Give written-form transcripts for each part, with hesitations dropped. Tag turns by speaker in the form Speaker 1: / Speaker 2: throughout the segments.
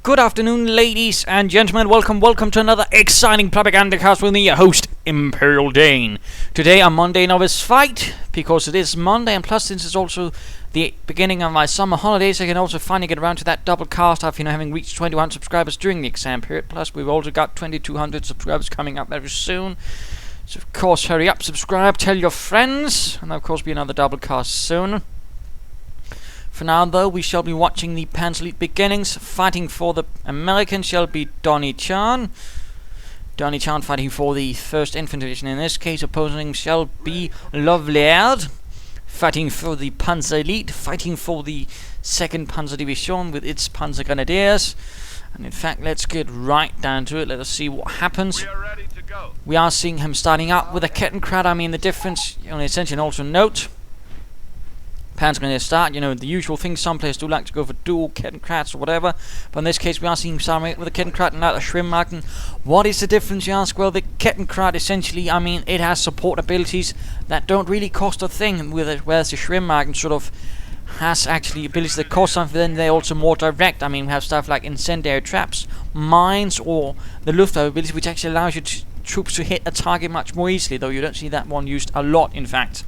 Speaker 1: Good afternoon, ladies and gentlemen. Welcome to another exciting Propagandacast with me, your host, Imperial Dane. Today on Monday Novice Fight, because it is Monday, and plus since it's also the beginning of my summer holidays, I can also finally get around to that double cast after having reached 21 subscribers during the exam period. Plus, we've also got 2,200 subscribers coming up very soon. So, of course, hurry up, subscribe, tell your friends, and there'll, of course, be another double cast soon. For now, though, we shall be watching the Panzer Elite beginnings. Fighting for the Americans shall be Donnie Chan. Donnie Chan fighting for the 1st Infantry Division. In this case, opposing shall be Langres. Fighting for the Panzer Elite. Fighting for the 2nd Panzer Division with its Panzer Grenadiers. And in fact, let's get right down to it. Let us see what happens. We are seeing him starting up with a Kettenkrad. I mean, the difference, essentially, also note. Panzer Grenadier start, the usual thing. Some players do like to go for dual Kettenkrads or whatever, but in this case we are seeing him starting with a Kettenkrad and not a Schwimmwagen. What is the difference, you ask? Well, the Kettenkrad essentially, it has support abilities that don't really cost a thing, whereas the Schwimmwagen sort of has actually abilities that cost something, then they're also more direct. We have stuff like incendiary traps, mines, or the Luftwaffe ability, which actually allows your troops to hit a target much more easily, though you don't see that one used a lot, in fact.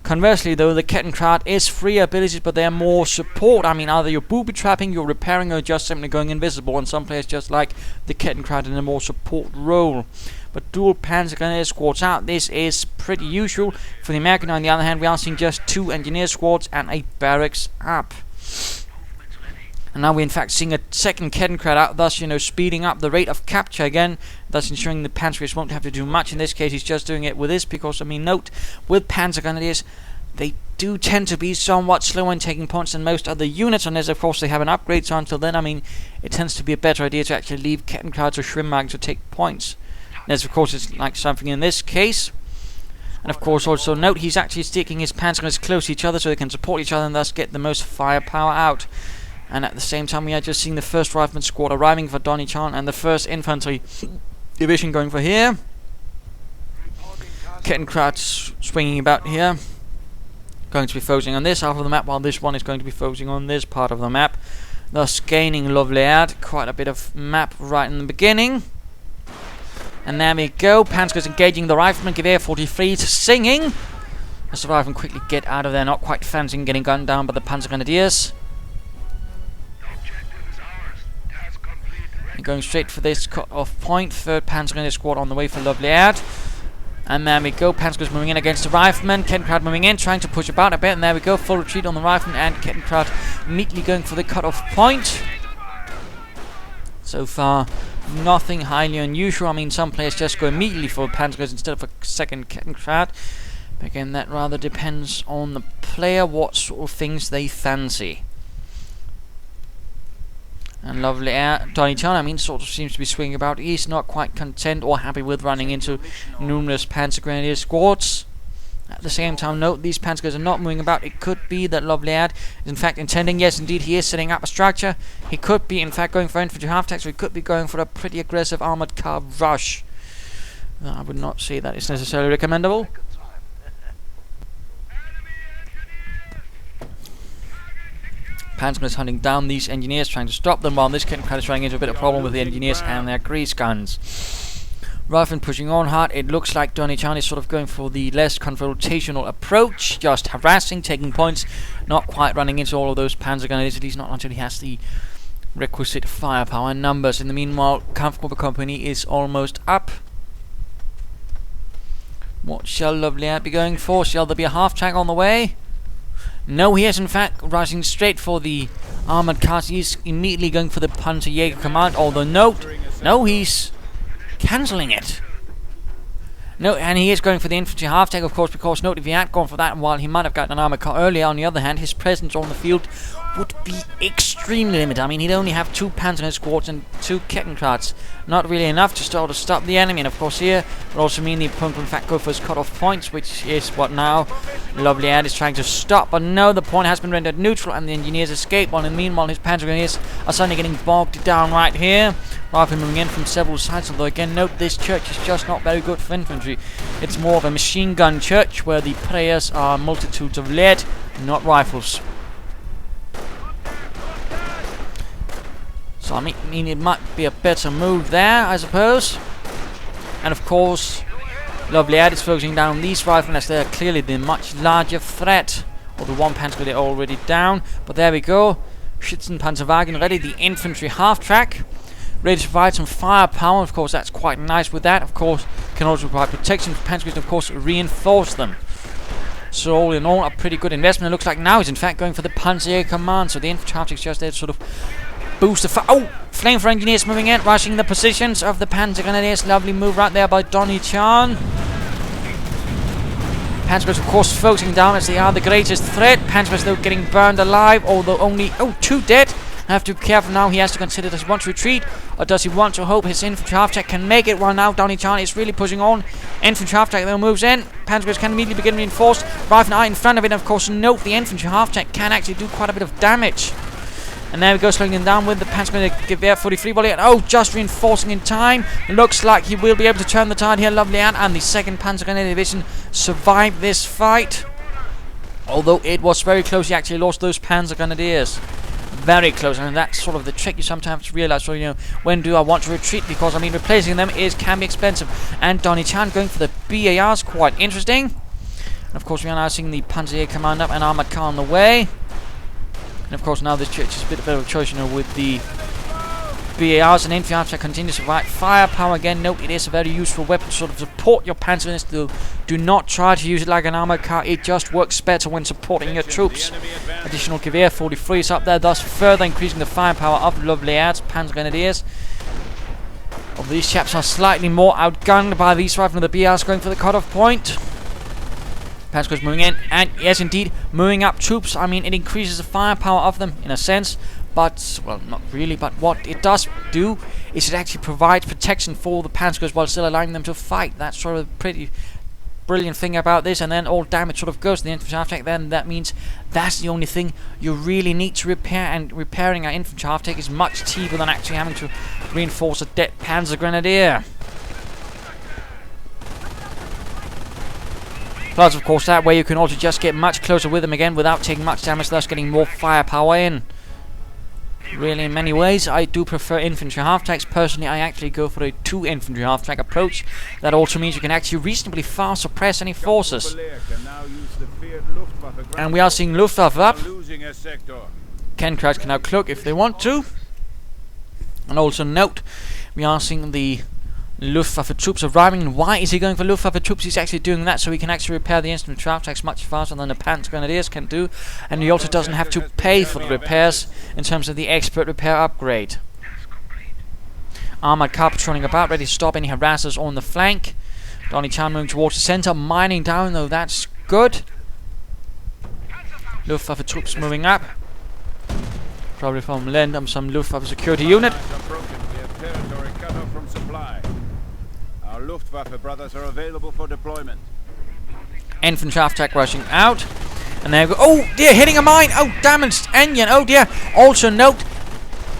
Speaker 1: Conversely, though, the Kettenkrad is free abilities, but they are more support. Either you're booby trapping, you're repairing, or just simply going invisible. And some players just like the Kettenkrad in a more support role. But dual Panzer Grenadier squads out, this is pretty usual. For the American, on the other hand, we are seeing just 2 engineer squads and a barracks up. And now we're in fact seeing a 2nd Kettenkrad out, thus, speeding up the rate of capture again, thus ensuring the Panzers won't have to do much. In this case, he's just doing it with this, because, note, with Panzer Grenadiers, they do tend to be somewhat slower in taking points than most other units, unless, of course, they have an upgrade, so until then, it tends to be a better idea to actually leave Kettenkrads or Schwimmwagen to take points. As, of course, it's like something in this case. And, of course, also note, he's actually sticking his Panzer Grenadiers close to each other so they can support each other and thus get the most firepower out. And at the same time, we are just seeing the 1st Rifleman Squad arriving for Donnie Chan and the 1st Infantry Division going for here. Kettenkrads swinging about here. Going to be focusing on this half of the map, while this one is going to be focusing on this part of the map. Thus gaining Langres, quite a bit of map right in the beginning. And there we go. Panzer's engaging the Riflemen. Give air 43s singing. As the Riflemen quickly get out of there, not quite fancying getting gunned down by the Panzer Grenadiers. Going straight for this cut-off point. 3rd Panzer Grenadier squad on the way for Langres. And there we go. Panzer's moving in against the Riflemen. Kettenkrad moving in, trying to push about a bit. And there we go. Full retreat on the Riflemen. And Kettenkrad immediately going for the cut-off point. So far, nothing highly unusual. Some players just go immediately for Panzers instead of a 2nd Kettenkrad. But again, that rather depends on the player, what sort of things they fancy. And Donnie Chan, sort of seems to be swinging about. He's not quite content or happy with running into numerous Panzer Grenadier squads. At the same time, note, these Panzers are not moving about. It could be that Langres is in fact intending, yes indeed, he is setting up a structure. He could be in fact going for infantry half-track, so he could be going for a pretty aggressive armoured car rush. I would not say that is necessarily recommendable. Panzer is hunting down these engineers, trying to stop them, while this Kettenkrad is running into a bit of problem with the engineers and their grease guns. Riflemen pushing on hard. It looks like Donnie Chan is sort of going for the less confrontational approach, just harassing, taking points, not quite running into all of those Panzer Grenadiers, at least not until he has the requisite firepower and numbers. In the meanwhile, Comfortable Company is almost up. What shall Langres be going for? Shall there be a half-track on the way? No, he is in fact rising straight for the armoured cars. He's immediately going for the Panzer Jäger command, although no, he's cancelling it. No, and he is going for the infantry half-track, of course, because note, if he had gone for that, while he might have gotten an armoured car earlier, on the other hand, his presence on the field would be extremely limited. He'd only have 2 Panzer squads and 2 Kettenkrads. Not really enough to stop the enemy, and of course here would also mean the opponent will in fact go for his cut-off points, which is what now Langres is trying to stop. But no, the point has been rendered neutral and the engineers escape, while in the meanwhile his Panzer Grenadiers are suddenly getting bogged down right here. Riflemen moving in from several sides, although again note, this church is just not very good for infantry. It's more of a machine gun church where the prayers are multitudes of lead, not rifles. So I mean it might be a better move there, I suppose. And of course, Lovely Ad is focusing down these riflemen as they are clearly the much larger threat. Or the one Panzer Elite already down. But there we go. Schützenpanzerwagen ready. The infantry half-track. Ready to provide some firepower. Of course, that's quite nice with that. Of course, can also provide protection for Panzer Elite and of course reinforce them. So all in all, a pretty good investment. It looks like now he's in fact going for the Panzer command. So the infantry half-track is just there to sort of boost the flamethrower engineers moving in, rushing the positions of the Panzer Grenadiers. Lovely move right there by Donny Chan. Panzer of course focusing down as they are the greatest threat. Panzer though getting burned alive, although only 2 dead. Have to be careful now. He has to consider, does he want to retreat or does he want to hope his infantry half-track can make it? Well, now Donny Chan is really pushing on. Infantry half-track though moves in. Panzer can immediately begin reinforced. Rifle eye in front of it. And of course, note the infantry half-track can actually do quite a bit of damage. And there we go, slowing them down with the Panzer Gewehr 43 volley. And just reinforcing in time. Looks like he will be able to turn the tide here. Lovely out. And the 2nd Panzer Grenadier Division survived this fight. Although it was very close, he actually lost those Panzer Grenadiers. Very close, and that's sort of the trick you sometimes have to realize. So, you know, when do I want to retreat? Because, I mean, replacing them can be expensive. And Donny Chan going for the BARs, quite interesting. And of course, we are now seeing the Panzer command up and armored car on the way. And of course, now this is a bit of a choice, you know, with the BARs and infantry half-track continues to provide firepower. Again, note it is a very useful weapon to sort of support your panzers. Do not try to use it like an armored car. It just works better when supporting your troops. Additional Gewehr 43 is up there, thus further increasing the firepower of Lovely Ads, Panzer Grenadiers. Although these chaps are slightly more outgunned by these rifles than the BRs going for the cutoff point. Panzer's moving in, and yes, indeed, moving up troops. I mean, it increases the firepower of them in a sense. But, well, not really, but what it does do is it actually provides protection for the Panzers while still allowing them to fight. That's sort of a pretty brilliant thing about this. And then all damage sort of goes to the infantry half-track. Then that means that's the only thing you really need to repair. And repairing our infantry half-track is much cheaper than actually having to reinforce a dead Panzer Grenadier. Plus, of course, that way you can also just get much closer with them again without taking much damage, thus getting more firepower in. Really, in many ways, I do prefer infantry half-tracks. Personally, I actually go for a 2 infantry half-track approach. That also means you can actually reasonably far suppress any forces. And we are seeing Luftwaffe up. Kencraft can now cloak if they want to. And also note, we are seeing the Luftwaffe troops arriving. And why is he going for Luftwaffe troops? He's actually doing that so he can actually repair the infantry half-tracks much faster than the Panzer Grenadiers can do. And he also doesn't have to pay for the repairs in terms of the expert repair upgrade. Armored car patrolling about, ready to stop any harassers on the flank. Donny Chan moving towards the center, mining down though, that's good. Luftwaffe troops moving up. Probably from Lend some Luftwaffe security unit.
Speaker 2: Luftwaffe brothers are available for deployment.
Speaker 1: Infantry half-track rushing out. And there we go. Oh dear, hitting a mine. Oh, damaged engine. Oh dear. Also note,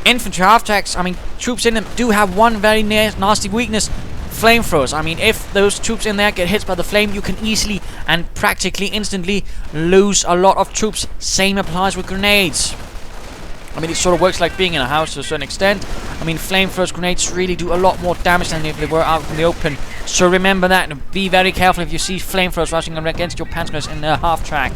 Speaker 1: infantry half-tracks, I mean, troops in them do have one very nasty weakness. Flamethrowers. I mean, if those troops in there get hit by the flame, you can easily and practically instantly lose a lot of troops. Same applies with grenades. I mean, it sort of works like being in a house to a certain extent. I mean, flamethrowers, grenades really do a lot more damage than if they were out in the open. So remember that, and be very careful if you see flamethrowers rushing against your panzers in a half-track.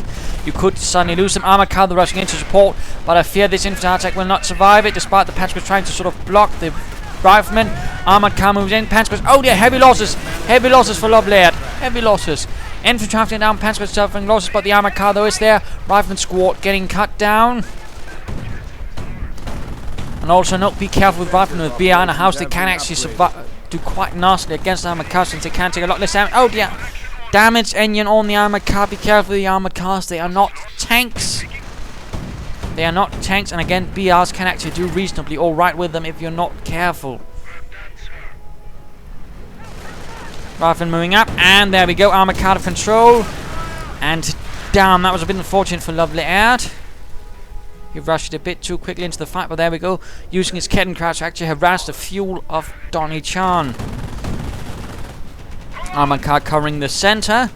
Speaker 1: You could suddenly lose them. Armored car rushing in to support, but I fear this infantry attack will not survive it, despite the panzers trying to sort of block the riflemen. Armored car moves in, panzers. Oh dear, heavy losses. Heavy losses for Lovelaird. Heavy losses. Infantry trafficking down, panzers suffering losses, but the armored car though is there. Rifleman squad getting cut down. And also note, be careful with riflemen with BR in a house. They can actually do quite nicely against the armored cars since they can take a lot less damage. Oh dear, damaged engine on the armored car. Be careful with the armored cars. They are not tanks. They are not tanks, and again, BRs can actually do reasonably alright with them if you're not careful. Rifleman moving up, and there we go, armored car to control. And damn, that was a bit unfortunate for Lovely Aird. He rushed a bit too quickly into the fight, but there we go. Using his Kettenkreuz to actually harass the fuel of Donny Chan. Armored car covering the center.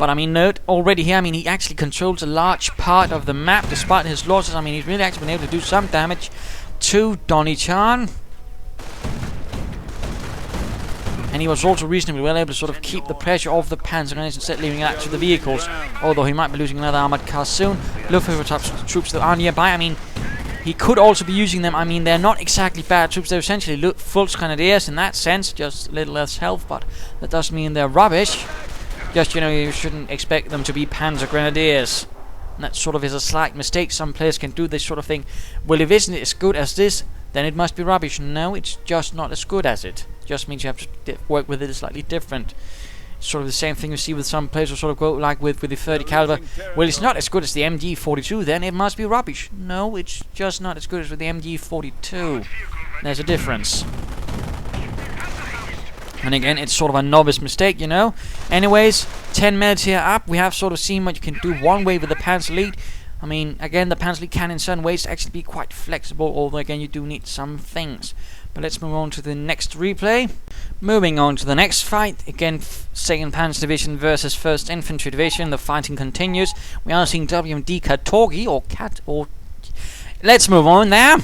Speaker 1: But I mean, note already here, I mean, he actually controls a large part of the map despite his losses. I mean, he's really actually been able to do some damage to Donnie-chan. And he was also reasonably well able to sort of keep the pressure off the Panzer Grenadiers instead of leaving it out to the vehicles. Although he might be losing another armored car soon. Luftwaffe troops that are nearby, I mean, he could also be using them. I mean, they're not exactly bad troops. They're essentially full Grenadiers in that sense. Just a little less health, but that doesn't mean they're rubbish. Just, you know, you shouldn't expect them to be Panzer Grenadiers. And that sort of is a slight mistake. Some players can do this sort of thing. Well, if it isn't as good as this, then it must be rubbish. No, it's just not as good as it. Just means you have to work with it slightly different. It's sort of the same thing you see with some players who sort of go like with the 30 caliber. Well, it's not as good as the MG42, then it must be rubbish. No, it's just not as good as with the MG42. There's a difference. And again, it's sort of a novice mistake, you know. Anyways, 10 minutes here up. We have sort of seen what you can do one way with the Panzer Elite. I mean, again, the Panzer Elite can in certain ways actually be quite flexible, although again, you do need some things. But let's move on to the next replay. Moving on to the next fight. Again, 2nd Panzer Division versus 1st Infantry Division. The fighting continues. We are seeing WMD Katorgi, or Cat, or... Let's move on there.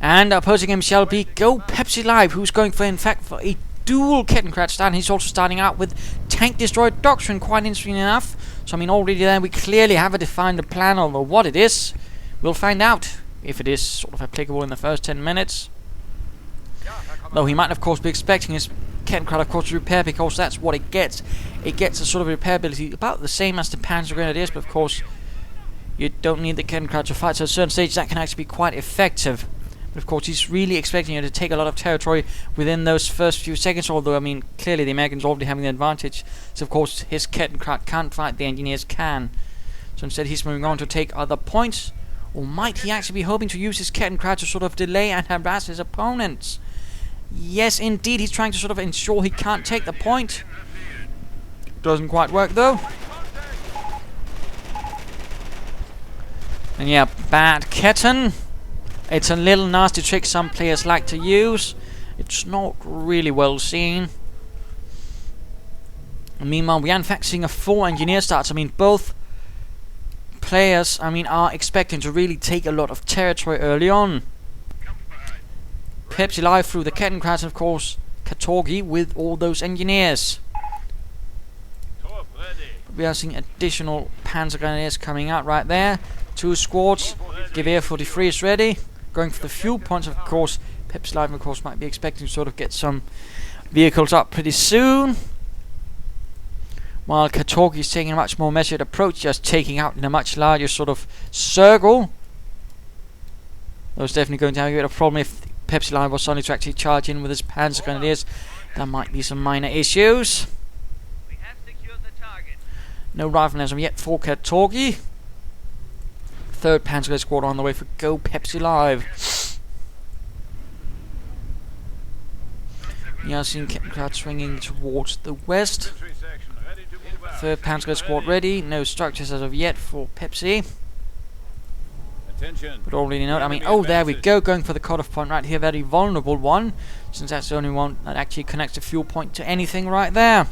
Speaker 1: And opposing him shall be Go Pepsi Live, who's going for, in fact, for a dual Kettenkrad start. He's also starting out with Tank Destroyer Doctrine, quite interesting enough. So, I mean, already there we clearly have a defined plan over what it is. We'll find out if it is sort of applicable in the first 10 minutes. Though he might, of course, be expecting his Kettenkrad, of course, to repair, because that's what it gets. It gets a sort of repairability about the same as the Panzer Grenadiers, but of course, you don't need the Kettenkrad to fight. So at certain stages, that can actually be quite effective. But of course, he's really expecting you to take a lot of territory within those first few seconds, although, I mean, clearly the Americans already having the advantage. So, of course, his Kettenkrad can't fight, the engineers can. So instead, he's moving on to take other points. Or might he actually be hoping to use his Kettenkrad to sort of delay and harass his opponents? Yes, indeed, he's trying to sort of ensure he can't take the point. Doesn't quite work, though. And yeah, bad Ketten. It's a little nasty trick some players like to use. It's not really well seen. And meanwhile, we are in fact seeing a full engineer start. I mean, both players, I mean, are expecting to really take a lot of territory early on. Pepsi Live through the Kettenkrad, and of course, Katorgi with all those engineers. We are seeing additional Panzer Grenadiers coming out right there. 2 squads. Gewehr 43 is ready. Going for the fuel points, of course. Pepsi Live, of course, might be expecting to sort of get some vehicles up pretty soon. While Katorgi is taking a much more measured approach, just taking out in a much larger sort of circle. That was definitely going to have a bit of a problem if Pepsi Live was suddenly to actually charge in with his Panzer Grenadiers. There might be some minor issues. No riflemen as of yet for Katorgi. 3rd Panzer Grenadier squad on the way for Go Pepsi Live. We are seeing Kettenkrad swinging towards the west. 3rd Panzer Grenadier squad ready. No structures as of yet for Pepsi. But already note, I mean, oh, there we go, going for the cutoff point right here. Very vulnerable one, since that's the only one that actually connects the fuel point to anything right there.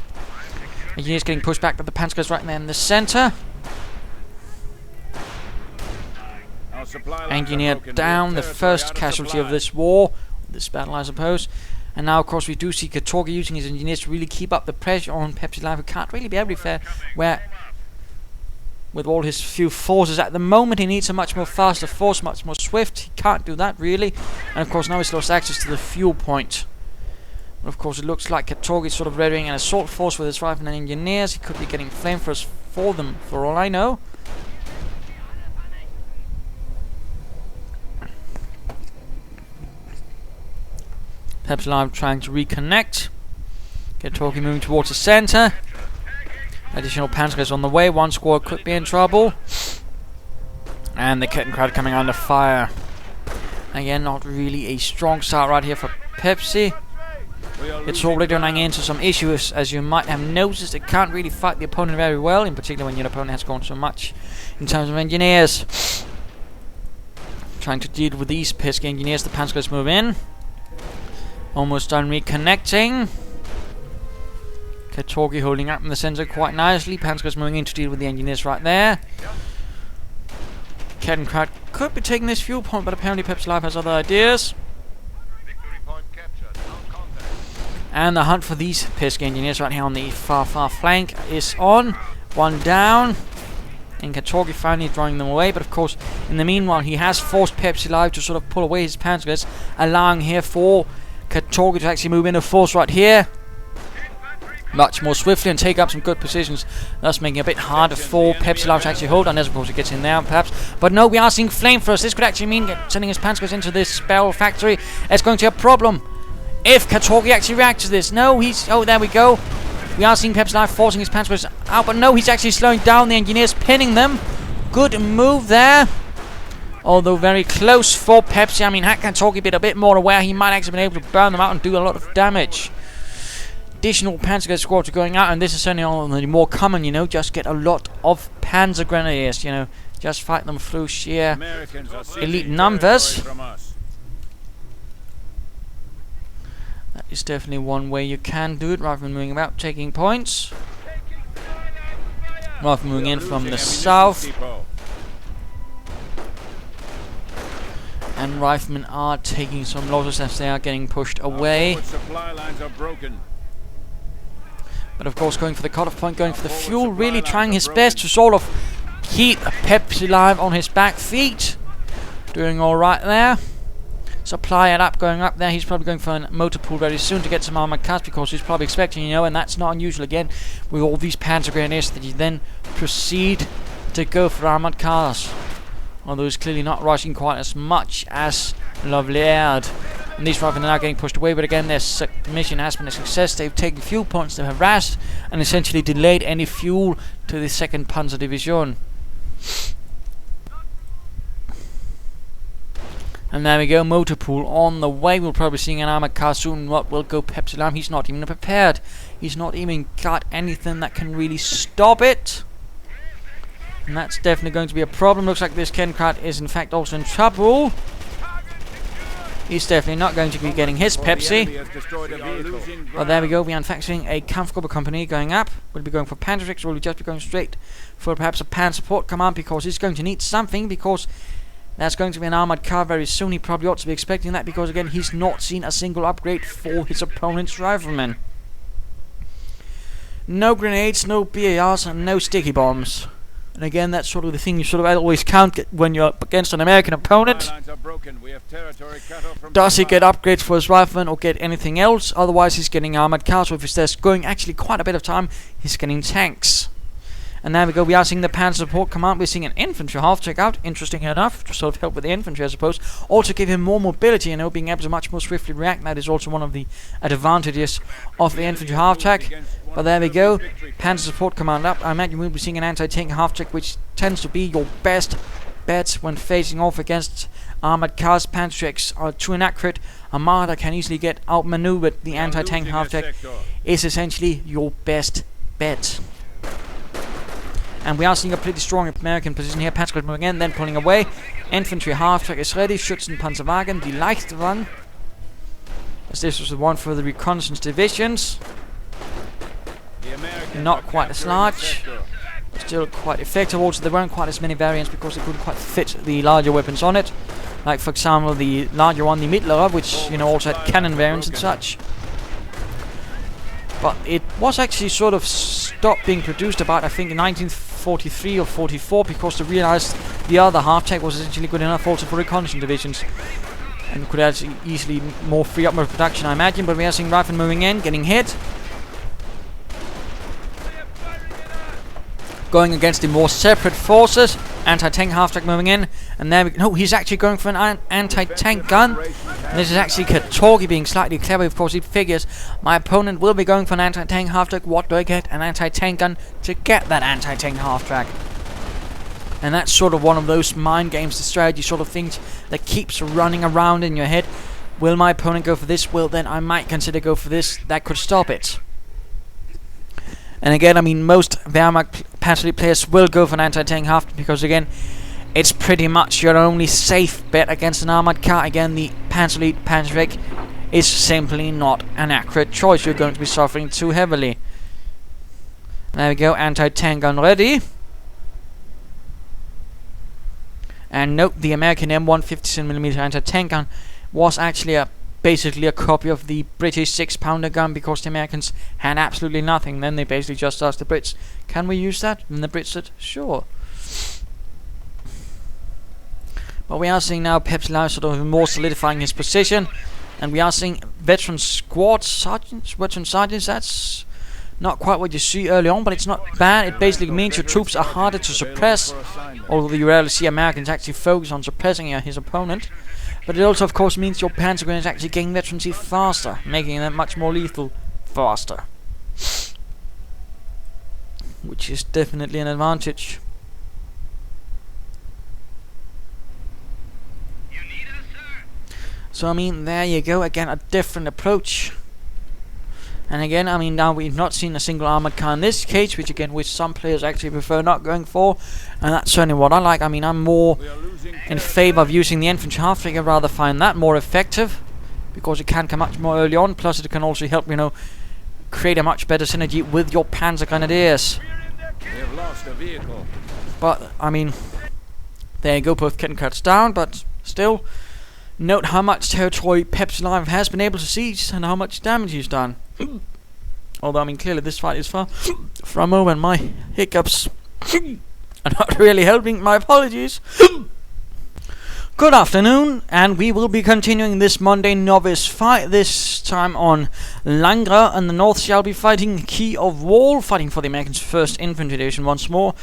Speaker 1: Engineers getting pushed back, but the Panzer goes right there in the center. Engineer down, the first casualty of this war, this battle, I suppose. And now, of course, we do see Katorgi using his engineers to really keep up the pressure on Pepsi Live, who can't really be everywhere. Where, with all his few forces at the moment, he needs a much more faster force, much more swift. He can't do that really. And of course, now he's lost access to the fuel point. But of course, it looks like Katorgi is sort of readying an assault force with his riflemen and engineers. He could be getting flamethrowers for them, for all I know. Pepsi Live trying to reconnect. Katorgi moving towards the center. Additional Panzers on the way. 1 squad could be in trouble. And the Kettenkrad coming under fire. Again, not really a strong start right here for Pepsi. It's already running into some issues, as you might have noticed. It can't really fight the opponent very well, in particular when your opponent has gone so much in terms of engineers. Trying to deal with these pesky engineers. The Panzers move in. Almost done reconnecting. Katorgi holding up in the center quite nicely. Panzer's moving in to deal with the engineers right there. Kettenkraut could be taking this fuel point, but apparently Pepsi Live has other ideas. And the hunt for these pesky engineers right here on the far flank is on. One down. And Katorgi finally drawing them away, but of course, in the meanwhile, he has forced Pepsi Live to sort of pull away his Panzers, allowing here for Katorgi to actually move into force right here much more swiftly and take up some good positions, thus making it a bit harder for Pepsi Live to actually hold, unless of course he gets in there perhaps. But no, we are seeing flamethrowers. This could actually mean sending his Panzers into this barrel factory. It's going to be a problem if Katorgi actually reacts to this. No, he's... oh, there we go. We are seeing Pepsi Live forcing his Panzers out, but no, he's actually slowing down the engineers, pinning them. Good move there. Although very close for Pepsi. I mean, had Katorgi been a bit more aware, he might actually been able to burn them out and do a lot of damage. Additional Panzer squads are going out, and this is certainly only more common, you know, just get a lot of Panzer Grenadiers, you know, just fight them through sheer elite numbers. That is definitely one way you can do it, rather than moving about taking points. Rather than moving in from the south. And riflemen are taking some losses as they are getting pushed away. But of course, going for the cutoff point, going for the fuel, really trying his best to sort of keep Pepsi Live on his back feet. Doing alright there. Supply it up, going up there. He's probably going for a motor pool very soon to get some armored cars, because he's probably expecting, you know, and that's not unusual again with all these Panzer Grenadiers, that you then proceed to go for armored cars. Although he's clearly not rushing quite as much as Langres. And these riflemen are now getting pushed away, but again, their mission has been a success. They've taken fuel points, they've harassed and essentially delayed any fuel to the 2nd Panzer Division. And there we go, motor pool on the way. We'll probably be seeing an armored car soon. What will go Pepsi Live? He's not even prepared. He's not even got anything that can really stop it. And that's definitely going to be a problem. Looks like this Kettenkraut is in fact also in trouble. He's definitely not going to be getting his Pepsi. Well, there we go. We are in fact seeing a Kampfgruppe company going up. We'll be going for Panzerix, or will we just be going straight for perhaps a Pan support command, because he's going to need something, because there's going to be an armored car very soon. He probably ought to be expecting that, because again, he's not seen a single upgrade for his opponent's riflemen. No grenades, no BARs, and no sticky bombs. And again, that's sort of the thing you sort of always count when you're up against an American opponent. Does he get upgrades for his riflemen or get anything else? Otherwise, he's getting armored cars. So if there's going actually quite a bit of time, he's getting tanks. And there we go, we are seeing the Panzer Support Command. We're seeing an Infantry half-track out, interesting enough, to sort of help with the infantry, I suppose. Also give him more mobility, you know, being able to much more swiftly react. That is also one of the advantages of the Infantry half-track. But there we go, Panzer Support Command up. I imagine we'll be seeing an anti-tank half-track, which tends to be your best bet when facing off against armored cars. Panzers are too inaccurate. Armada can easily get outmaneuvered. The anti-tank half-track is essentially your best bet. And we are seeing a pretty strong American position here. Panzer moving in, then pulling away. Infantry half-track is ready. Schützenpanzerwagen, die leichte one. As this was the one for the reconnaissance divisions. Not quite as large. Still quite effective. Also, there weren't quite as many variants because they couldn't quite fit the larger weapons on it. Like, for example, the larger one, the Mittlerer, which, you know, also had cannon variants and such. But it was actually sort of stopped being produced about, I think, in 1943 or 44, because they realized the other half-track was essentially good enough also for reconnaissance divisions. And could actually easily more free up more production, I imagine. But we are seeing riflemen moving in, getting hit. Going against the more separate forces. Anti-tank half-track moving in. And there we go. No, he's actually going for an anti-tank gun. And this is actually Katorgi being slightly clever. Of course, he figures my opponent will be going for an anti-tank half-track. What do I get? An anti-tank gun to get that anti-tank half-track. And that's sort of one of those mind games, the strategy sort of things that keeps running around in your head. Will my opponent go for this? Well, then I might consider go for this. That could stop it. And again, I mean, most Wehrmacht Panzer Elite players will go for an anti-tank half, because again, it's pretty much your only safe bet against an armored car. Again, the Panzer Elite Panzerweg is simply not an accurate choice. You're going to be suffering too heavily. There we go, anti-tank gun ready. And note, the American M157mm anti-tank gun was actually basically a copy of the British 6-pounder gun, because the Americans had absolutely nothing. Then they basically just asked the Brits, can we use that? And the Brits said, sure. But we are seeing now Pep's Live sort of more solidifying his position. And we are seeing veteran squad sergeants, that's not quite what you see early on, but it's not bad. It basically means your troops are harder to suppress, although you rarely see Americans actually focus on suppressing his opponent. But it also, of course, means your panzer grenades actually gain veterancy faster, making them much more lethal faster. Which is definitely an advantage. So, I mean, there you go, again, a different approach. And again, I mean, now we've not seen a single armored car in this case, which some players actually prefer not going for. And that's certainly what I like. I mean, I'm more in favor of using the infantry half-track. I'd rather find that more effective, because it can come much more early on, plus it can also help, you know, create a much better synergy with your Panzer Grenadiers.
Speaker 2: We have lost a vehicle.
Speaker 1: But, I mean, there you go, both Kettenkrats down, but still, note how much territory Pep's Live has been able to seize and how much damage he's done. Although, I mean, clearly this fight is far from over, and my hiccups are not really helping. My apologies. Good afternoon, and we will be continuing this Monday Novice fight, this time on Langres, and the North shall be fighting Key of Wall, fighting for the Americans' 1st Infantry Division once more.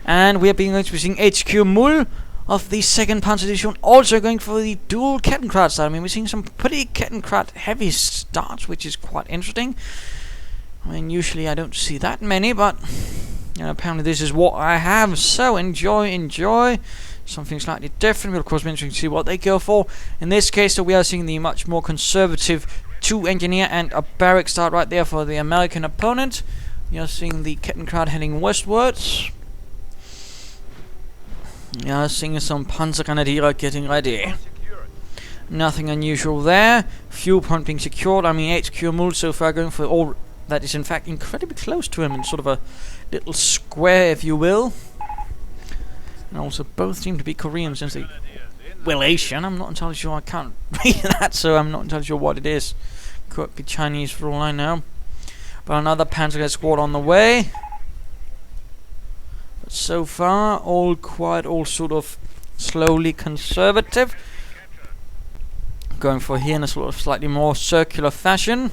Speaker 1: And we are going to be seeing HQ Mull of the 2nd Panzer Division, also going for the dual Kettenkrats. I mean, we're seeing some pretty Kettenkrat heavy starts, which is quite interesting. I mean, usually I don't see that many, but you know, apparently this is what I have. So enjoy. Something slightly different. We'll of course be interesting to see what they go for. In this case, so we are seeing the much more conservative 2 engineer and a barrack start right there for the American opponent. We are seeing the Kettenkrat heading westwards. Yeah, seeing some Panzer Grenadier getting ready. Nothing unusual there. Fuel point being secured. I mean, HQ Mull so far going for all that is in fact incredibly close to him, in sort of a little square, if you will. And also both seem to be Korean, since they... well, Asian. I'm not entirely sure. I can't read that, so I'm not entirely sure what it is. Could be Chinese for all I know. But another Panzer squad on the way. So far, all quiet, all sort of slowly conservative. Going for here in a sort of slightly more circular fashion.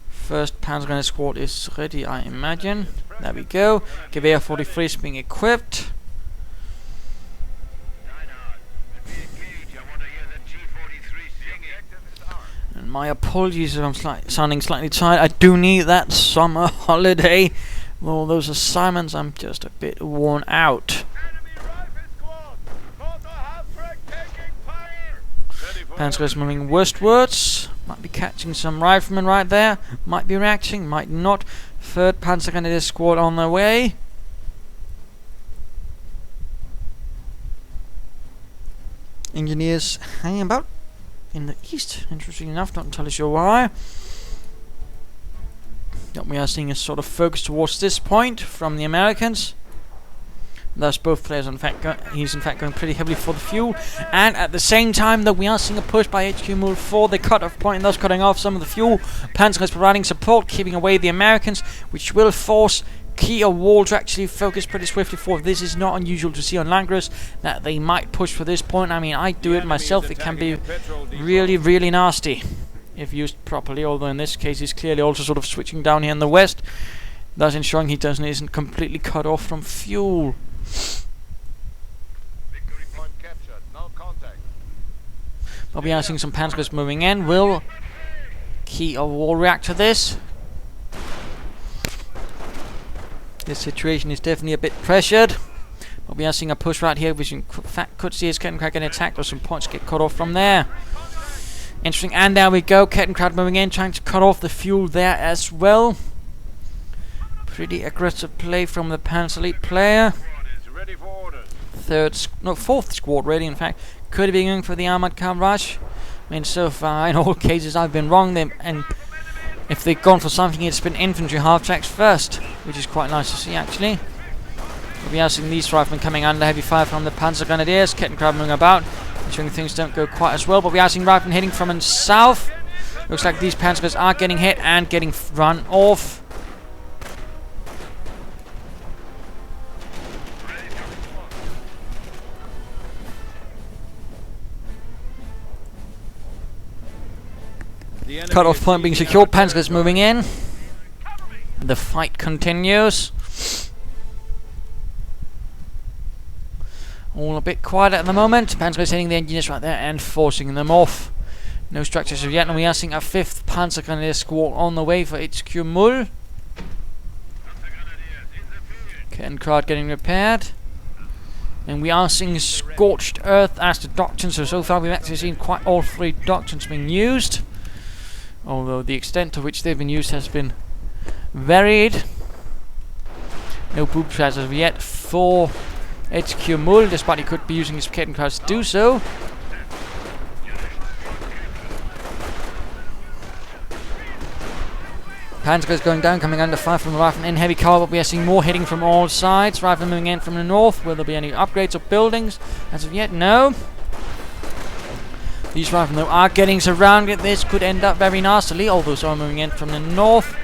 Speaker 1: First Panzer Grenadier squad is ready, I imagine. There we go. Gewehr 43 is being equipped. And my apologies if I'm sounding slightly tired. I do need that summer holiday. With all those assignments, I'm just a bit worn out. Panzer is moving westwards. Might be catching some riflemen right there. Might be reacting, might not. 3rd Panzer Grenadier squad on their way. Engineers hanging about in the east. Interesting enough, not entirely sure why. We are seeing a sort of focus towards this point from the Americans. Thus, both players, in fact, he's in fact going pretty heavily for the fuel. And at the same time, that we are seeing a push by HQ Mull for the cut-off point, and thus cutting off some of the fuel. Panzer is providing support, keeping away the Americans, which will force Key of Wall to actually focus pretty swiftly for. This is not unusual to see on Langres, that they might push for this point. I mean, I do it myself. It can be really, really nasty if used properly, although in this case he's clearly also sort of switching down here in the west, thus ensuring he isn't completely cut off from fuel.
Speaker 2: Victory point captured. No contact.
Speaker 1: But we are seeing some Panzers moving in. Will Key of Wall react to this? This situation is definitely a bit pressured. But we are seeing a push right here, which in fact could see his Kettenkrat getting attacked, or some points get cut off from there. Interesting, and there we go, Kettenkrat moving in, trying to cut off the fuel there as well. Pretty aggressive play from the Panzer Elite player. 4th squad ready, in fact. Could be going for the armored car rush. I mean, so far, in all cases, I've been wrong. And If they've gone for something, it's been infantry half-tracks first, which is quite nice to see actually. We are seeing these riflemen coming under heavy fire from the Panzer Grenadiers, Kettenkrad moving about, ensuring things don't go quite as well, but we are seeing riflemen hitting from the south. Looks like these Panzers are getting hit and getting run off. Cut-off point being secured, Panzers moving in. The fight continues. All a bit quiet at the moment. Panzers hitting the engineers right there and forcing them off. No structures as yet, and we are seeing a 5th Panzer Grenadier squad on the way for HQ Mull. Kettenkrad getting repaired. And we are seeing Scorched Earth as the doctrine, so far we've actually seen quite all 3 doctrines being used. Although the extent to which they've been used has been varied. No boob traps as of yet for HQ Mull, despite he could be using his Kettenkrad to do so. Panzer is going down, coming under fire from the riflemen in heavy cover, but we are seeing more hitting from all sides. Riflemen moving in from the north. Will there be any upgrades of buildings? As of yet, no. These riflemen though are getting surrounded. This could end up very nastily, although some are moving in from the north.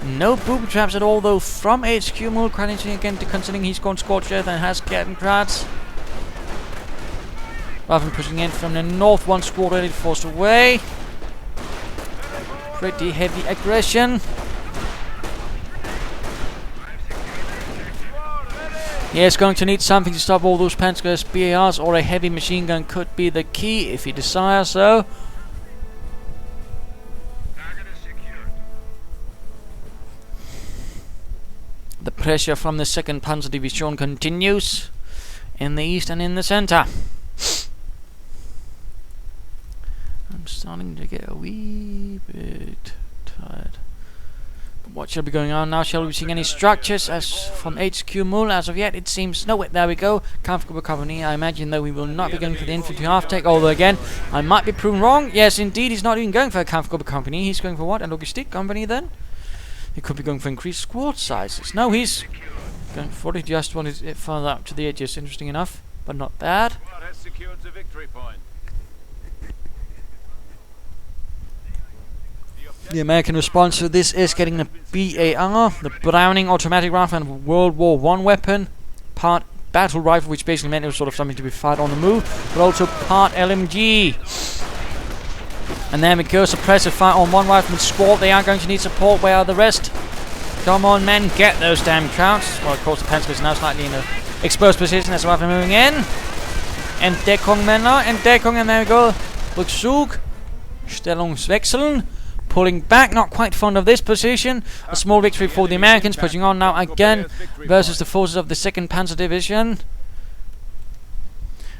Speaker 1: No booby traps at all though from HQ Mull, quite interesting again to considering he's gone Scorched Earth and has Kettenkrads. Riflemen pushing in from the north, one squad ready to force away. Pretty heavy aggression. Yes, going to need something to stop all those Panzers BARs, or a heavy machine gun could be the key if he desires so. The pressure from the 2nd Panzer Division continues in the east and in the center. I'm starting to get a wee bit tired. But what shall be going on now? Shall we be seeing any structures as from HQ Mull? As of yet, it seems no. There we go. Comfortable company. I imagine though we will not be going for the infantry half-tech. Although again, I might be proven wrong. Yes, indeed, he's not even going for a comfortable company. He's going for what? A logistic company then? He could be going for increased squad sizes. No, he's going for it. Just wanted it further up to the edges. Interesting enough, but not bad.
Speaker 2: Has secured the victory point.
Speaker 1: The American response to this is getting the BAR, the Browning automatic rifle, and World War I weapon, part battle rifle, which basically meant it was sort of something to be fired on the move, but also part LMG. And there we go, suppressive fire on one rifleman squad. They are going to need support. Where are the rest? Come on, men, get those damn crowds. Well, of course, the Panzer is now slightly in an exposed position as the rifle moving in. And Deckung, Männer, and Deckung, and there we go. Rückzug, Stellungswechseln. Pulling back, not quite fond of this position. A small victory for the Americans, pushing on now again versus the forces of the 2nd Panzer Division.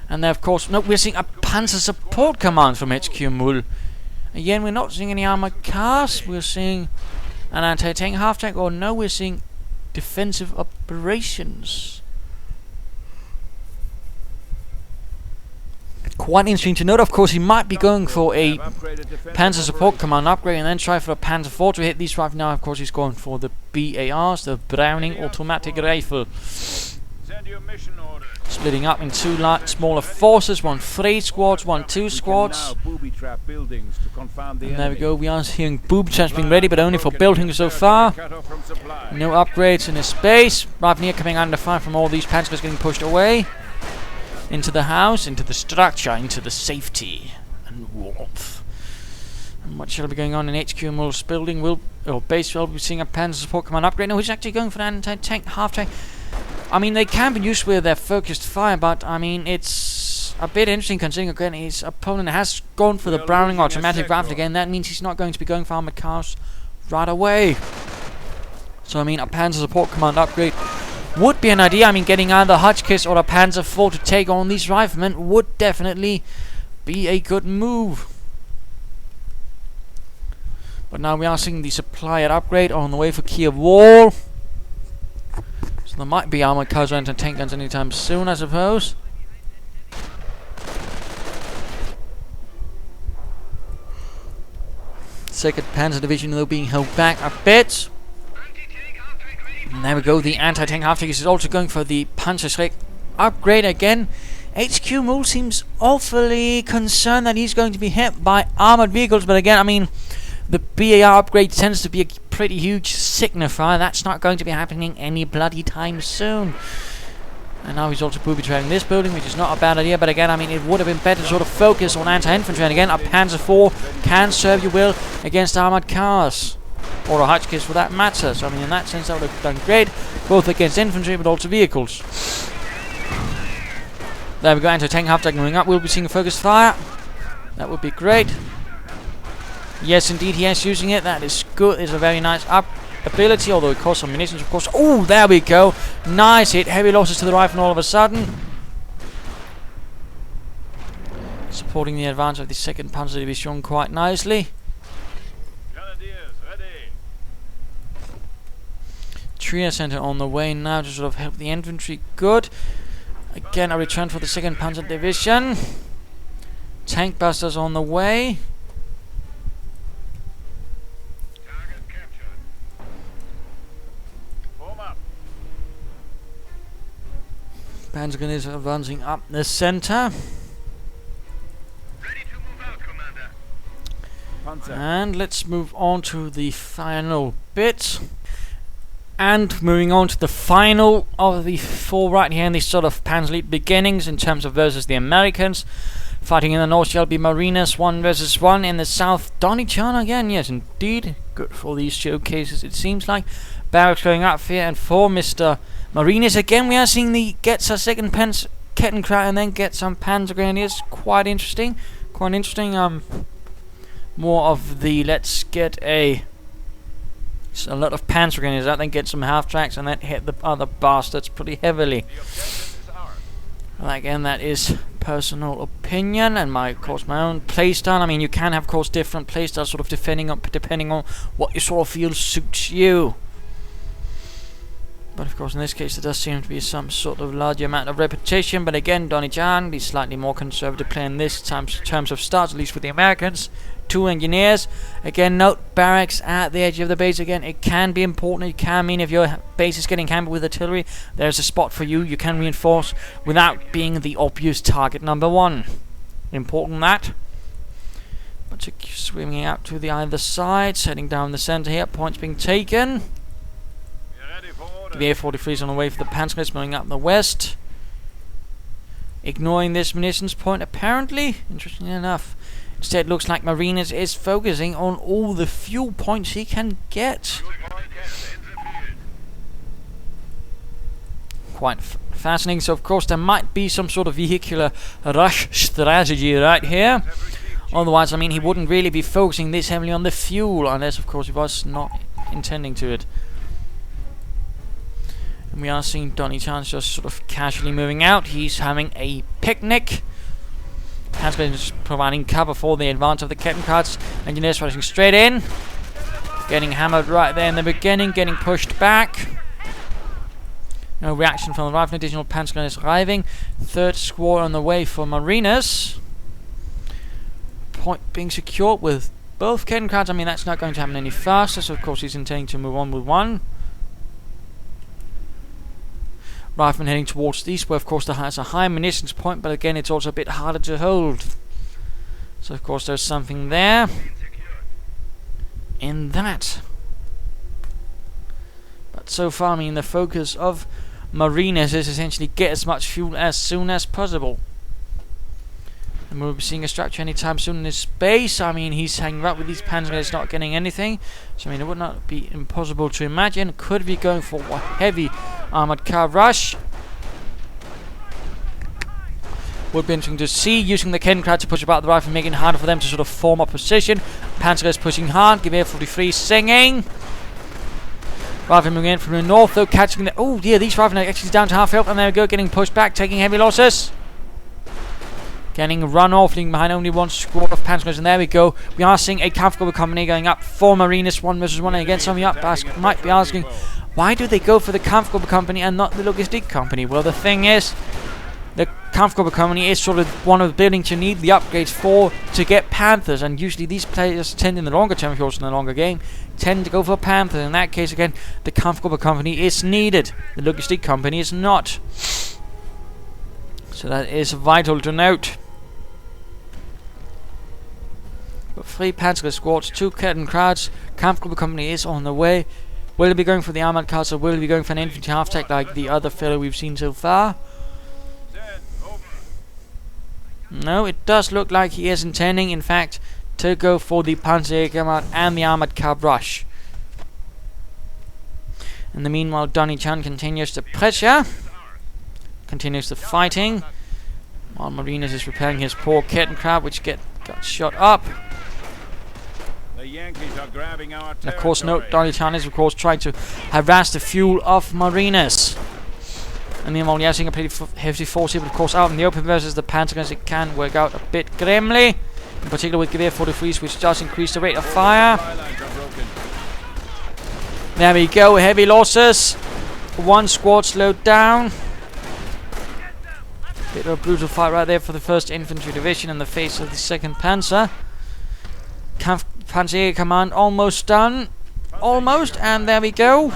Speaker 1: And there, of course, no, we're seeing a Panzer Support Command from HQ Mull. Again, we're not seeing any armored cars. We're seeing an anti-tank half-track, or no, we're seeing defensive operations. Quite interesting to note, of course, he might be going for a Panzer Support Command upgrade and then try for a Panzer IV to hit these right now. Of course, he's going for the BARs, the Browning automatic rifle. Splitting up in 2 smaller forces, 1 3 squads, 1 2 squads. And there we go, we are hearing booby traps being ready, but only for buildings so far. No upgrades in this space. Rifle coming under fire from all these Panzers getting pushed away. Into the house, into the structure, into the safety and warmth. And what shall be going on in HQ Mull's building? Base will be seeing a Panzer Support Command upgrade. No, he's actually going for an anti-tank half-tank. I mean, they can be used with their focused fire, but I mean, it's a bit interesting considering again his opponent has gone for the Browning automatic rifle again. That means he's not going to be going for armored cars right away. So I mean, a Panzer Support Command upgrade would be an idea. I mean, getting either Hotchkiss or a Panzer IV to take on these riflemen would definitely be a good move. But now we are seeing the supplier upgrade on the way for Kiev Wall. So there might be armored cars and tank guns anytime soon, I suppose. Second Panzer Division, though, being held back a bit. And there we go. The anti-tank half-track is also going for the Panzer upgrade again. HQ Mule seems awfully concerned that he's going to be hit by armored vehicles, but again, I mean, the BAR upgrade tends to be a pretty huge signifier. That's not going to be happening any bloody time soon. And now he's also booby-trailing this building, which is not a bad idea, but again, I mean, it would have been better to sort of focus on anti-infantry, and again, a Panzer IV can serve you well against armored cars, or a Hotchkiss for that matter. So I mean, in that sense, that would have done great, both against infantry, but also vehicles. There we go, anti-tank half-track moving up. We'll be seeing a focused fire. That would be great. Yes, indeed, he is using it. That is good. It's a very nice ability, although it costs some munitions, of course. Oh, there we go. Nice hit. Heavy losses to the rifle all of a sudden. Supporting the advance of the 2nd Panzer Division quite nicely.
Speaker 2: Grenadiers, ready.
Speaker 1: Trier Center on the way now to sort of help the infantry. Good. Again, a return for the 2nd Panzer Division. Tank busters on the way.
Speaker 2: Target captured. Form up.
Speaker 1: Panzer Grenadiers are advancing up the center.
Speaker 2: Ready to move out, Commander. Panzer.
Speaker 1: And let's move on to the final bit. And moving on to the final of the 4 right here in these sort of Panzer Elite beginnings in terms of versus the Americans. Fighting in the north shall be Mariners 1 versus 1. In the south, Donny Chan again. Yes, indeed. Good for these showcases, it seems like. Barracks going up here, and for Mr. Mariners again, we are seeing the gets a 2nd Kettenkraut and then get some Panzer Grenadiers. Quite interesting. Quite interesting. More of the let's get a lot of Panzer Grenadiers out, then get some half-tracks, and then hit the other bastards pretty heavily.
Speaker 2: The objective is ours.
Speaker 1: Well, again, that is personal opinion and of course my own playstyle. I mean, you can have, of course, different playstyles, sort of depending on what you sort of feel suits you. But of course, in this case, there does seem to be some sort of larger amount of repetition. But again, Donny Chan, the slightly more conservative player in this terms of starts, at least with the Americans. 2 engineers. Again, note barracks at the edge of the base. Again, it can be important. It can mean if your base is getting hammered with artillery, there's a spot for you. You can reinforce without being the obvious target number 1. Important that. But swimming out to the either side, setting down the center here. Points being taken. The A-43 is on the way for the Panzers, moving up the west. Ignoring this munitions point, apparently. Interestingly enough. Instead, looks like Mariners is focusing on all the fuel points he can get. Quite fascinating. So, of course, there might be some sort of vehicular rush strategy right here. Otherwise, I mean, he wouldn't really be focusing this heavily on the fuel, unless, of course, he was not intending to it. And we are seeing Donny Chan just sort of casually moving out. He's having a picnic. Has been providing cover for the advance of the Kettenkrauts. Engineers rushing straight in. Getting hammered right there in the beginning. Getting pushed back. No reaction from the rifle. Additional Panzer is arriving. 3rd squad on the way for Mariners. Point being secured with both Kettenkrauts. I mean, that's not going to happen any faster. So, of course, he's intending to move on with 1. Rifleman heading towards the east, where of course there has a high munitions point, but again it's also a bit harder to hold. So of course there's something there in that. But so far, I mean, the focus of Mariners is essentially get as much fuel as soon as possible. And we'll be seeing a structure anytime soon in this space. I mean, he's hanging up with these Panzers, not getting anything. So I mean, it would not be impossible to imagine. Could be going for a heavy armored car rush. Would be interesting to see, using the Kettenkraut to push about the rifle, making it harder for them to sort of form a position. Panzer is pushing hard. Gewehr 43 singing. Rifle moving in from the north, though, catching the... Oh dear, these rifles are actually down to half health, and there we go, getting pushed back, taking heavy losses. Getting run off, leaving behind only 1 squad of Panzers, and there we go. We are seeing a Kampfgruppe company going up for Mariners 1 versus 1, and again, some of you might be asking, why do they go for the Kampfgruppe company and not the Logistik company? Well, the thing is, the Kampfgruppe Company is sort of one of the buildings you need the upgrades for to get Panthers, and usually these players tend in the longer term, of course, in the longer game, tend to go for Panthers. In that case, again, the Kampfgruppe Company is needed. The Logistic Company is not. So that is vital to note. But 3 Panzer squads, 2 Kettenkrauts. Kampfgruppe Company is on the way. Will he be going for the armored cars, or will he be going for an infantry half-track like the other fellow we've seen so far? No, it does look like he is intending, in fact, to go for the Panzer Elite and the armored car rush. In the meanwhile, Donnie Chan continues the pressure, continues the fighting, while Marinas is repairing his poor Kettenkraut, which got shot up.
Speaker 2: The Yankees are grabbing our
Speaker 1: And of course, note, Donnie Chan is of course trying to harass the fuel of Marinas. And meanwhile, yeah, seeing a pretty heavy force here, but of course out in the open versus the Pentagon, it can work out a bit grimly. In particular with Gewehr 43s, which does increase the rate of fire. There we go, heavy losses. 1 squad slowed down. Bit of a brutal fight right there for the 1st Infantry Division in the face of the 2nd Panzer. Panzer Elite Command almost done. Almost, and there we go.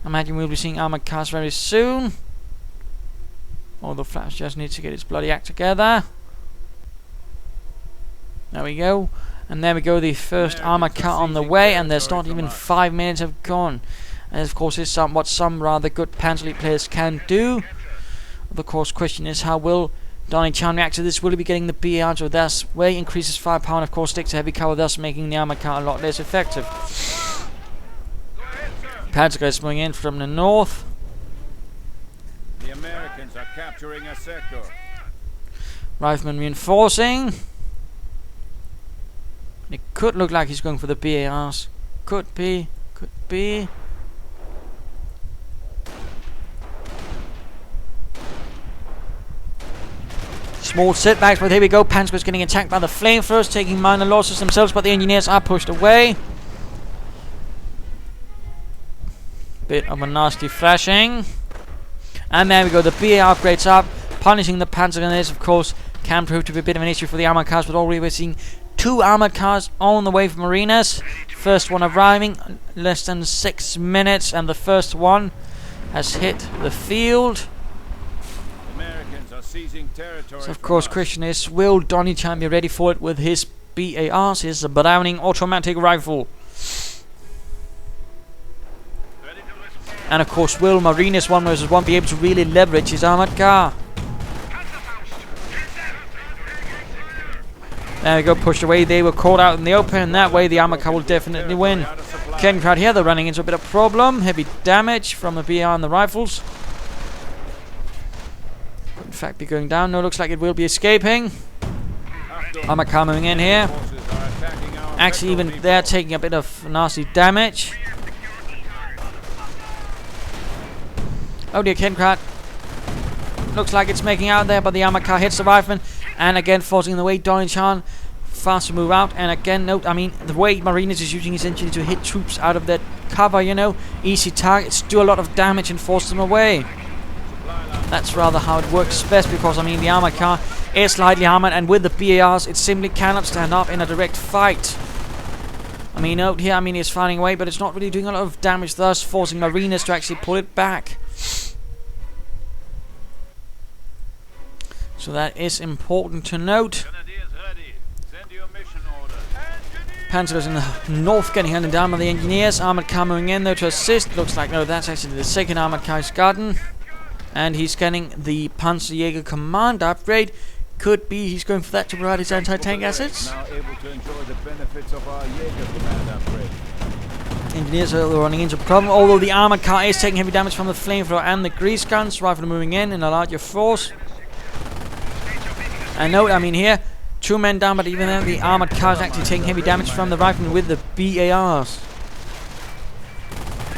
Speaker 1: I imagine we'll be seeing armored cars very soon. Although Flash just needs to get his bloody act together. There we go. And there we go, the first armored car on the way, and there's not even 5 minutes have gone. And of course is what some rather good Panzer Elite players can do. The course question is, how will Donnie Chan react to this? Will he be getting the BAR, so thus way increases firepower, and of course sticks a heavy cover, thus making the armored car a lot less effective. Panzer is moving in from the north.
Speaker 2: The Americans are capturing a sector.
Speaker 1: Rifleman reinforcing. It could look like he's going for the BARs. Could be. Could be. Small setbacks, but here we go. Panzer is getting attacked by the flamethrowers, taking minor losses themselves, but the engineers are pushed away. Bit of a nasty thrashing. And there we go, the BA upgrades up, punishing the Panzer Gunners, of course, can prove to be a bit of an issue for the armored cars, but already we're seeing 2 armored cars on the way from Marinas. First one arriving less than 6 minutes, and the first one has hit the field.
Speaker 2: Americans are seizing territory.
Speaker 1: So of course, question is, will Donnie Chan be ready for it with his BARs, his Browning automatic rifle? And of course, will Marinas 1 vs 1 be able to really leverage his armored car? There we go, pushed away. They were caught out in the open, and that way the armored car will definitely win. Kettenkraut here, they're running into a bit of problem. Heavy damage from the BR and the rifles. Could in fact be going down. No, looks like it will be escaping. Armored car moving in here. Actually, even they're taking a bit of nasty damage. Oh dear, Kettenkraut. Looks like it's making out there, but the armored car hits the rifleman. And again, forcing the way, Donnie Chan fast to move out. And again, note, I mean, the way Marinas is using his engine to hit troops out of that cover, you know, easy targets, do a lot of damage and force them away. That's rather how it works best, because, I mean, the armored car is slightly armored, and with the BARs, it simply cannot stand up in a direct fight. I mean, note here, I mean, it's firing away, but it's not really doing a lot of damage, thus forcing Marinas to actually pull it back. So that is important to note. Panzer is in the north, getting hunted down by the engineers. Armored car moving in though to assist. Looks like, no, that's actually the 2nd armored car he's gotten. And he's getting the Panzerjäger command upgrade. Could be he's going for that to provide his anti-tank assets.
Speaker 2: Now able to enjoy the benefits of our Jaeger command upgrade.
Speaker 1: Engineers are running into a problem, although the armored car is taking heavy damage from the flamethrower and the grease guns. Rifle moving in a larger force. And note, I mean here, 2 men down, but even then the armored car is actually taking heavy damage from the riflemen with the BARs.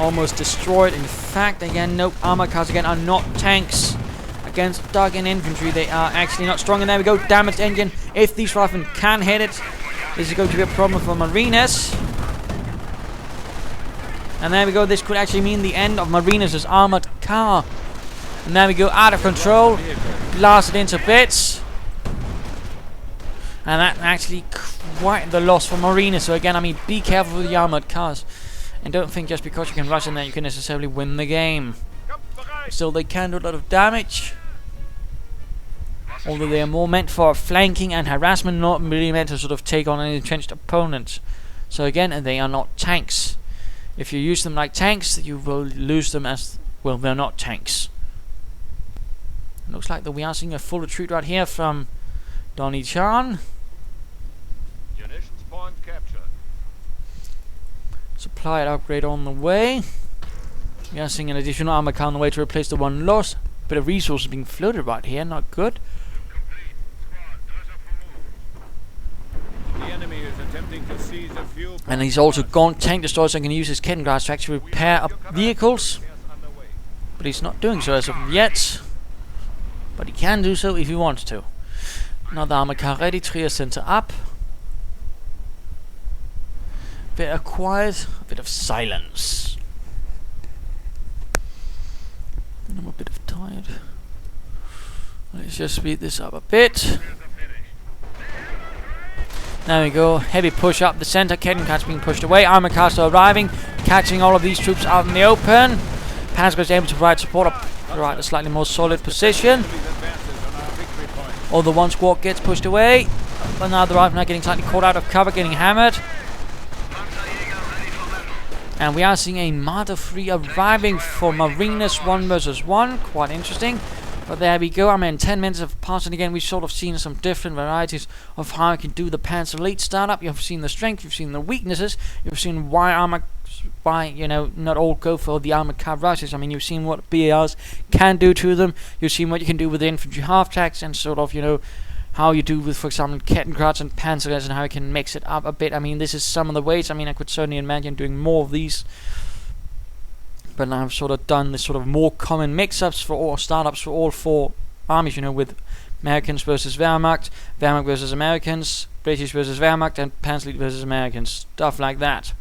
Speaker 1: Almost destroyed. In fact, again, note, armored cars again are not tanks. Against dug-in infantry, they are actually not strong. And there we go, damaged engine. If these riflemen can hit it, this is going to be a problem for Marinas. And there we go, this could actually mean the end of Marinas' armored car. And there we go, out of control, blasted into bits. And that's actually quite the loss for Marines. So again, I mean, be careful with the armored cars. And don't think just because you can rush in there you can necessarily win the game. Still, they can do a lot of damage. Although they are more meant for flanking and harassment, not really meant to sort of take on an entrenched opponent. So again, they are not tanks. If you use them like tanks, you will lose them as, well, they're not tanks. It looks like that we are seeing a full retreat right here from Donnie Chan.
Speaker 2: Munitions point captured.
Speaker 1: Supply upgrade on the way. We are seeing an additional armor car on the way to replace the one lost. Bit of resources being floated right here, not good.
Speaker 2: The enemy is attempting to seize a few.
Speaker 1: And he's also gone tank destroyer, so he can use his cannon guards to actually repair up vehicles. But he's not doing so as of yet. But he can do so if he wants to. Another armor car ready, Trier center up. Bit of quiet, a bit of silence. And I'm a bit tired. Let's just speed this up a bit. There we go, heavy push up the center, cannon cars being pushed away, armor cars are arriving, catching all of these troops out in the open. Panzer is able to provide support up right a slightly more solid position. Although one squad gets pushed away, but now the right now getting slightly caught out of cover, getting hammered. And we are seeing a Martyr 3 arriving for Marines 1 versus 1. Quite interesting. But there we go. I mean, 10 minutes have passed, and again, we've sort of seen some different varieties of how you can do the Panzer Elite startup. You've seen the strength, you've seen the weaknesses, you've seen why you know, not all go for the armored car rushes. I mean, you've seen what BARs can do to them. You've seen what you can do with the infantry half-tracks, and sort of, you know, how you do with, for example, Kettenkreuts and Panzers, and how you can mix it up a bit. I mean, this is some of the ways. I mean, I could certainly imagine doing more of these. But I've sort of done this sort of more common mix-ups for all startups for all 4 armies, you know, with Americans versus Wehrmacht, Wehrmacht versus Americans, British versus Wehrmacht, and Panzer Elite versus Americans, stuff like that.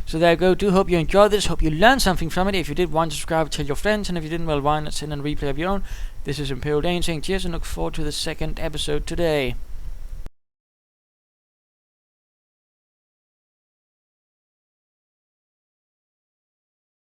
Speaker 1: So there you go. Do hope you enjoyed this. Hope you learned something from it. If you did, why not subscribe, tell your friends, and if you didn't, well, why not send in a replay of your own. This is Imperial Dane saying cheers and look forward to the second episode today.